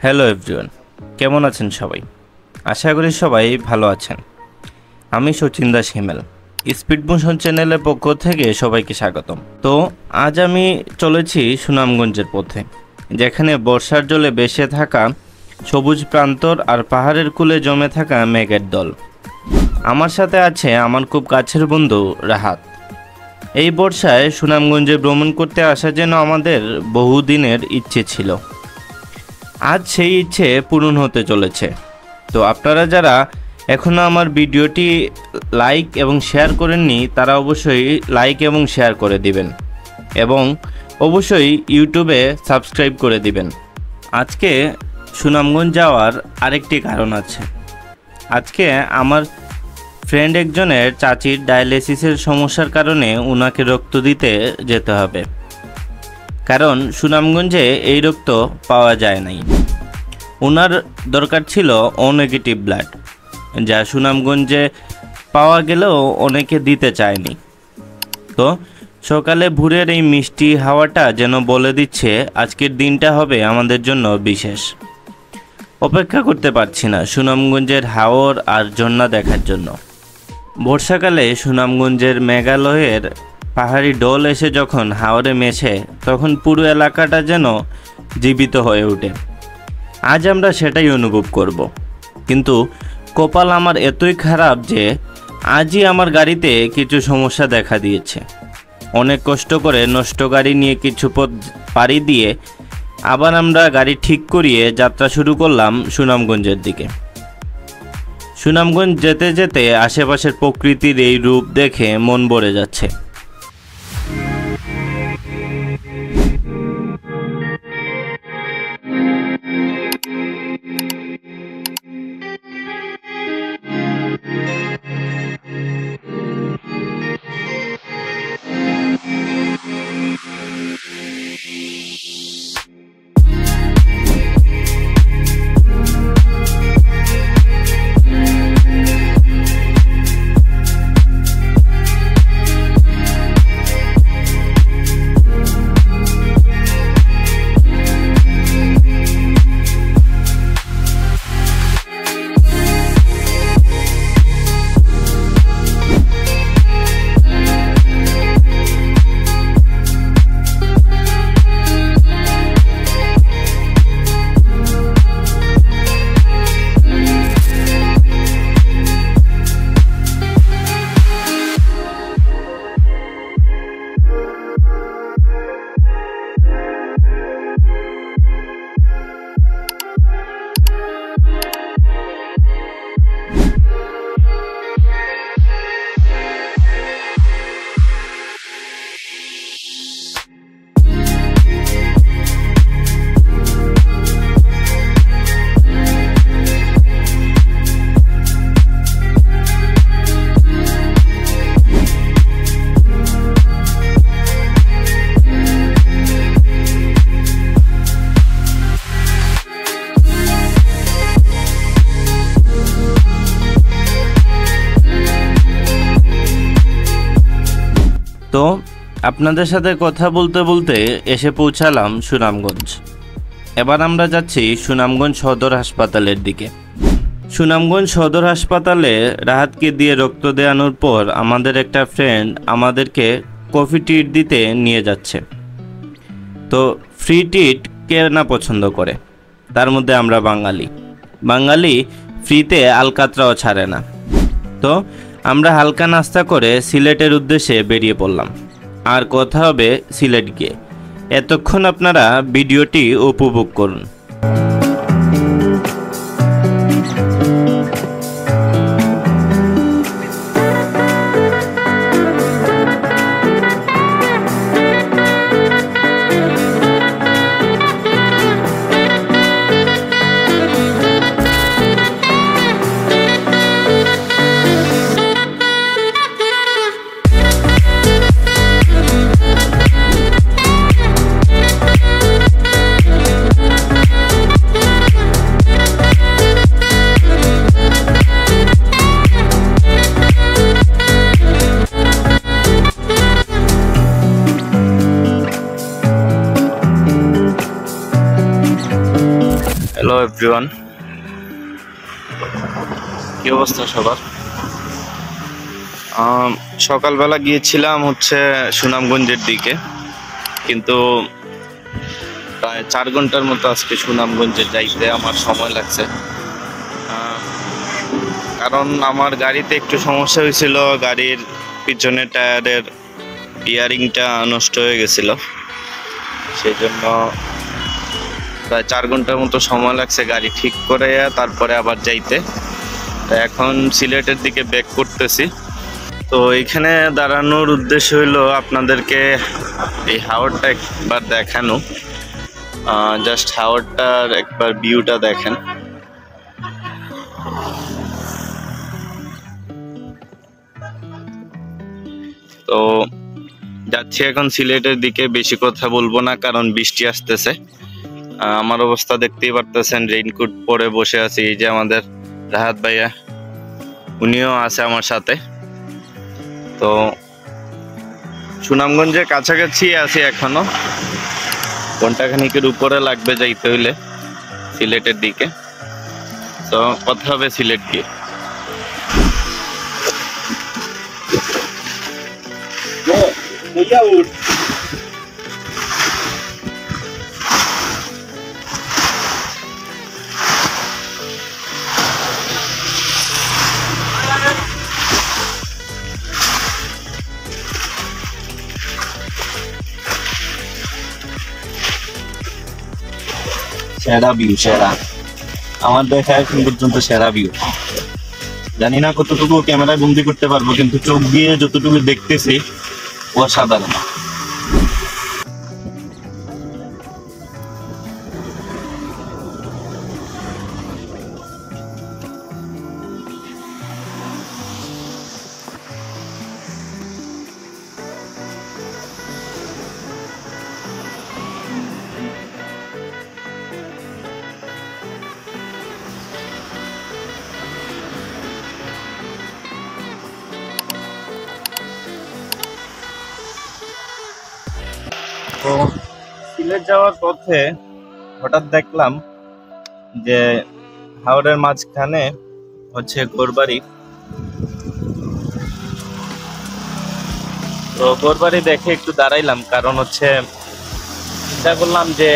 Hello everyone, কেমন আছেন সবাই? আশা করি সবাই ভালো আছেন। আমি সচিন দাস হিমেল, স্পিড মোশন চ্যানেলের পক্ষ থেকে সবাইকে স্বাগতম। তো আজ আমি চলেছি সুনামগঞ্জের পথে, যেখানে বর্ষার জলে ভেসে থাকা সবুজ প্রান্তর আর পাহাড়ের কূলে জমে থাকা মেঘের দল। আমার সাথে আছে আমার খুব কাছের বন্ধু রাহাত। এই বর্ষায় সুনামগঞ্জে ভ্রমণ করতে আসা যেন আমাদের বহুদিনের ইচ্ছে ছিল। আজ সেই ইচ্ছে পূরণ হতে চলেছে। তো আপনারা যারা এখনও আমার ভিডিওটি লাইক এবং শেয়ার করেননি, তারা অবশ্যই লাইক এবং শেয়ার করে দিবেন এবং অবশ্যই ইউটিউবে সাবস্ক্রাইব করে দিবেন। আজকে সুনামগঞ্জ যাওয়ার আরেকটি কারণ আছে। আজকে আমার ফ্রেন্ড একজনের চাচির ডায়ালিসিসের সমস্যার কারণে ওনাকে রক্ত দিতে যেতে হবে, কারণ সুনামগঞ্জে এই রক্ত পাওয়া যায় নাই। ওনার দরকার ছিল ও নেগেটিভ ব্লাড, যা সুনামগঞ্জে পাওয়া গেলেও অনেকে দিতে চায়নি। তো সকালে ভোরের এই মিষ্টি হাওয়াটা যেন বলে দিচ্ছে আজকের দিনটা হবে আমাদের জন্য বিশেষ। অপেক্ষা করতে পারছি না সুনামগঞ্জের হাওর আর ঝর্ণা দেখার জন্য। বর্ষাকালে সুনামগঞ্জের মেঘালয়ের পাহাড়ি ঢল এসে যখন হাওরে মেশে, তখন পুরো এলাকাটা যেন জীবিত হয়ে ওঠে। আজ আমরা সেটাই অনুভব করব। কিন্তু কপাল আমার এতই খারাপ যে আজই আমার গাড়িতে কিছু সমস্যা দেখা দিয়েছে। অনেক কষ্ট করে নষ্ট গাড়ি নিয়ে কিছু পথ পাড়ি দিয়ে আবার আমরা গাড়ি ঠিক করিয়ে যাত্রা শুরু করলাম সুনামগঞ্জের দিকে। সুনামগঞ্জ যেতে যেতে আশেপাশের প্রকৃতির এই রূপ দেখে মন ভরে যাচ্ছে। তো আপনাদের সাথে কথা বলতে বলতে এসে পৌঁছালাম সুনামগঞ্জ। এবার আমরা যাচ্ছি সুনামগঞ্জ সদর হাসপাতালের দিকে। সুনামগঞ্জ সদর হাসপাতালে রাহাতকে দিয়ে রক্ত দেওয়ানোর পর আমাদের একটা ফ্রেন্ড আমাদেরকে কফি ট্রিট দিতে নিয়ে যাচ্ছে। তো ফ্রি ট্রিট কে না পছন্দ করে, তার মধ্যে আমরা বাঙালি ফ্রিতে আলকাতরাও ছাড়ে না। তো আমরা হালকা নাস্তা করে সিলেটের উদ্দেশ্যে বেরিয়ে পড়লাম। আর কথা হবে সিলেট গিয়ে। এতক্ষণ আপনারা ভিডিওটি উপভোগ করুন। এভরিওয়ান, কি অবস্থা সবার? সকালবেলা গিয়েছিলাম হচ্ছে সুনামগঞ্জের দিকে, কিন্তু প্রায় 4 ঘন্টার মতো আজকে সুনামগঞ্জে যাইতে আমার সময় লাগছে। কারণ আমার গাড়িতে একটু সমস্যা হয়েছিল, গাড়ির পিছনে টায়ারের ইয়ারিংটা নষ্ট হয়ে গেছিল, সেই জন্য প্রায় 4 ঘন্টার মতো সময় লাগছে গাড়ি ঠিক করে তারপরে আবার যাইতে। এখন সিলেটের দিকে ব্যাক করতেছি। তো এখানে দাঁড়ানোর উদ্দেশ্য হলো আপনাদেরকে এই হাওরটা একবার দেখানো, জাস্ট হাওরটার একবার ভিউটা দেখেন। তো যাচ্ছি এখন সিলেটের দিকে, বেশি কথা বলবো না কারণ বৃষ্টি আসতেছে। আমার অবস্থা দেখতেই পারতেছেন, রেইনকোট পরে বসে আছি। এই যে আমাদের রাহাত ভাইয়া, উনিও আছে আমার সাথে। তো সুনামগঞ্জের কাছাকাছি আছি এখনো, ঘন্টাখানিকের উপরে লাগবে যাইতে হইলে সিলেটের দিকে। তো কথা হবে সিলেট গিয়ে। সেরা ভিউ, সেরা, আমার দেখা এখন পর্যন্ত সেরা ভিউ। জানি না কতটুকু ক্যামেরায় বন্দি করতে পারবো, কিন্তু চোখ দিয়ে যতটুকু দেখতেছি অসাধারণ। তো সিলেট যাওয়ার পথে হঠাৎ দেখলাম যে হাওরের মাঝখানে হচ্ছে ঘরবাড়ি। তো ঘরবাড়ি দেখে একটু দাঁড়াইলাম, কারণ হচ্ছে চিন্তা করলাম যে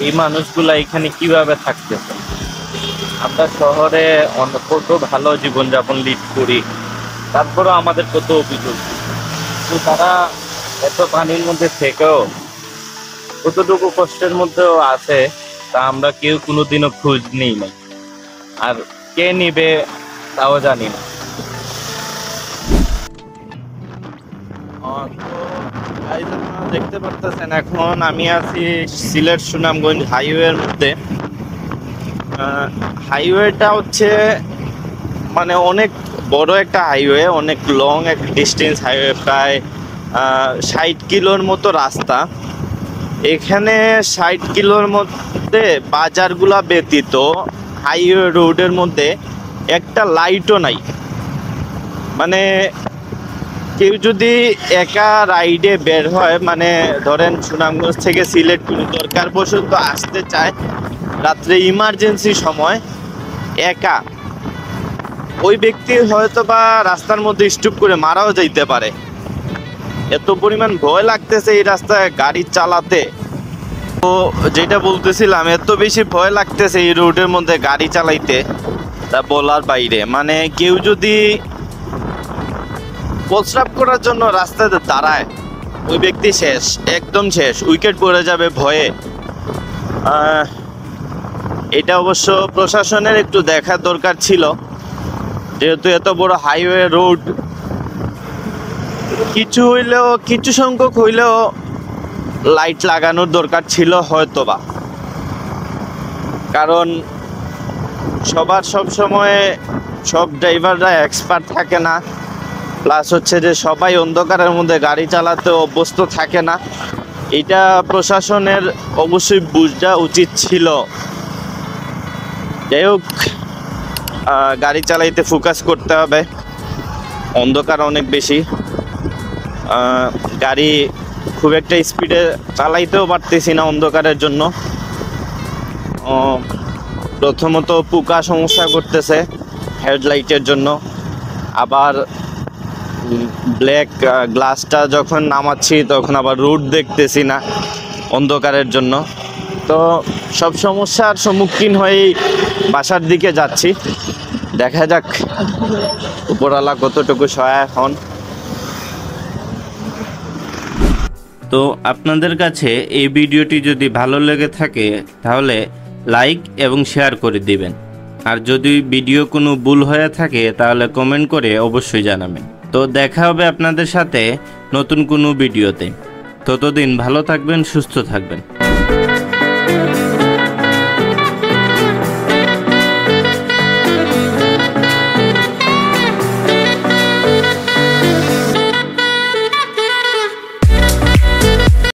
এই মানুষগুলা এখানে কিভাবে থাকতেছে। আমরা শহরে কত ভালো জীবনযাপন লিড করি, তারপরেও আমাদের কত অভিযোগ। তো তারা এত পানির মধ্যে থেকেও কতটুকু কষ্টের মধ্যেও আছে, তা আমরা কেউ কোনোদিনও খোঁজ নিই নাই, আর কে নিবে তাও জানি না। দেখতে পারতেছেন এখন আমি আছি সিলেট সুনামগঞ্জ হাইওয়ের মধ্যে। হাইওয়েটা হচ্ছে মানে অনেক বড় একটা হাইওয়ে, অনেক লং একটা ডিস্টেন্স হাইওয়ে, প্রায় 60 কিলোর মতো রাস্তা। এখানে 60 কিলোর মধ্যে বাজারগুলা ব্যতীত হাইওয়ে রোডের মধ্যে একটা লাইটও নাই। মানে কেউ যদি একা রাইডে বের হয়, মানে ধরেন সুনামগঞ্জ থেকে সিলেট কোনো দরকার পর্যন্ত আসতে চায় রাত্রে ইমার্জেন্সি সময়, একা ওই ব্যক্তি হয়তো বা রাস্তার মধ্যে স্টপ করে মারাও যাইতে পারে। এত পরিমাণ ভয় লাগতেছে এই রাস্তায় গাড়ি চালাতে। তো যেটা বলতেছিলাম, এত বেশি ভয় লাগতেছে এই রোডের মধ্যে গাড়ি চালাইতে, তা বলার বাইরে। মানে কেউ যদি প্রস্রাব করার জন্য রাস্তাতে দাঁড়ায়, ওই ব্যক্তি শেষ, একদম শেষ, উইকেট পড়ে যাবে ভয়ে। এটা অবশ্য প্রশাসনের একটু দেখার দরকার ছিল, যেহেতু এত বড় হাইওয়ে রোড, কিছু হইলেও, কিছু সংখ্যক হইলেও লাইট লাগানোর দরকার ছিল হয়তোবা। কারণ সবার সব সময় সব ড্রাইভাররা এক্সপার্ট থাকে না, প্লাস হচ্ছে যে সবাই অন্ধকারের মধ্যে গাড়ি চালাতে অভ্যস্ত থাকে না। এটা প্রশাসনের অবশ্যই বোঝা উচিত ছিল। যাই হোক, গাড়ি চালাইতে ফোকাস করতে হবে, অন্ধকার অনেক বেশি, গাড়ি খুব একটা স্পিডে চালাইতেও পারতেছি না অন্ধকারের জন্য। প্রথমত পোকা সমস্যা করতেছে হেডলাইটের জন্য, আবার ব্ল্যাক গ্লাসটা যখন নামাচ্ছি তখন আবার রুট দেখতেছি না অন্ধকারের জন্য। তো সব সমস্যার সম্মুখীন হয়েই বাসার দিকে যাচ্ছি। দেখা যাক উপরওয়ালা কতটুকু সহায় হন। তো আপনাদের কাছে এই ভিডিওটি যদি ভালো লেগে থাকে তাহলে লাইক এবং শেয়ার করে দিবেন, আর যদি ভিডিও কোনো ভুল হয়ে থাকে তাহলে কমেন্ট করে অবশ্যই জানাবেন। তো দেখা হবে আপনাদের সাথে নতুন কোনো ভিডিওতে। ততদিন ভালো থাকবেন, সুস্থ থাকবেন।